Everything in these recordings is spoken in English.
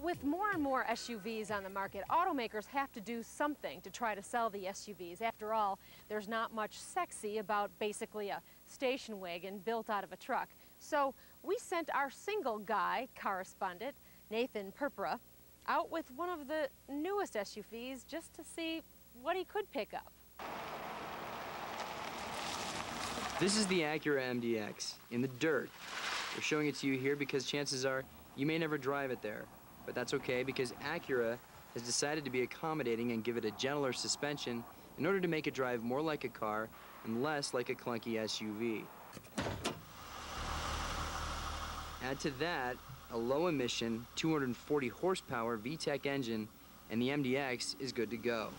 With more and more SUVs on the market, automakers have to do something to try to sell the SUVs. After all, there's not much sexy about basically a station wagon built out of a truck. So we sent our single guy correspondent, Nathan Perpera, out with one of the newest SUVs just to see what he could pick up. This is the Acura MDX in the dirt. We're showing it to you here because chances are you may never drive it there. But that's okay because Acura has decided to be accommodating and give it a gentler suspension in order to make it drive more like a car and less like a clunky SUV. Add to that a low-emission 240 horsepower VTEC engine and the MDX is good to go.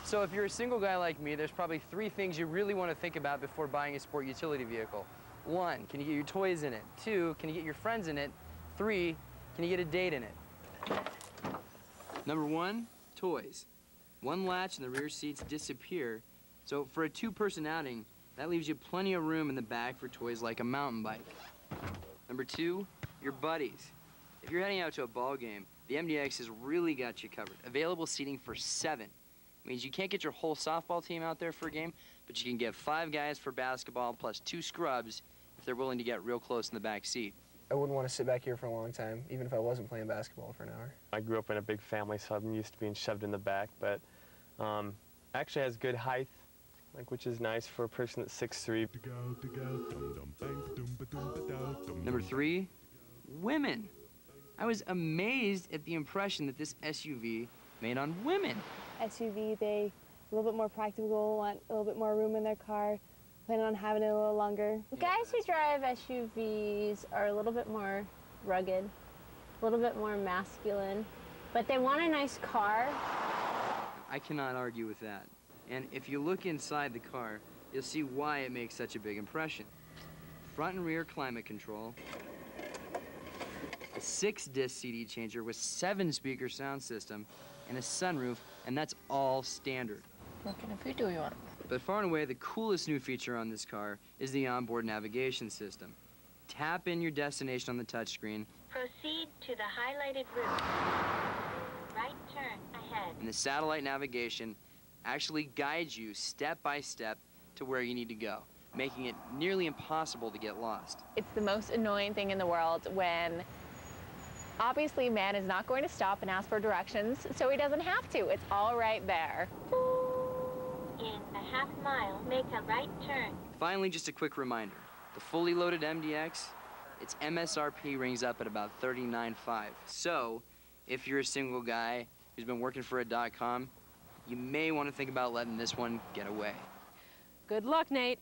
So if you're a single guy like me, there's probably 3 things you really want to think about before buying a sport utility vehicle. 1, can you get your toys in it? 2, can you get your friends in it? 3, can you get a date in it? Number 1, toys. One latch and the rear seats disappear, so for a 2-person outing, that leaves you plenty of room in the back for toys like a mountain bike. Number 2, your buddies. If you're heading out to a ball game, the MDX has really got you covered. Available seating for 7. Means you can't get your whole softball team out there for a game, but you can get 5 guys for basketball plus 2 scrubs if they're willing to get real close in the back seat. I wouldn't want to sit back here for a long time, even if I wasn't playing basketball for an hour. I grew up in a big family, so I'm used to being shoved in the back, but actually has good height, which is nice for a person that's 6'3". Number 3, women. I was amazed at the impression that this SUV made on women. SUV, they a little bit more practical, want a little bit more room in their car, planning on having it a little longer. Guys who drive SUVs are a little bit more rugged, a little bit more masculine, but they want a nice car. I cannot argue with that. And if you look inside the car, you'll see why it makes such a big impression. Front and rear climate control, a 6-disc CD changer with 7-speaker sound system, and a sunroof, and that's all standard. What kind of food do we want? But far and away, the coolest new feature on this car is the onboard navigation system. Tap in your destination on the touchscreen. Proceed to the highlighted route. Right turn ahead. And the satellite navigation actually guides you step by step to where you need to go, making it nearly impossible to get lost. It's the most annoying thing in the world when obviously man is not going to stop and ask for directions, so he doesn't have to. It's all right there. In a half mile, make a right turn. Finally, just a quick reminder. The fully loaded MDX, its MSRP rings up at about $39,500. So, if you're a single guy who's been working for a .com, you may want to think about letting this one get away. Good luck, Nate.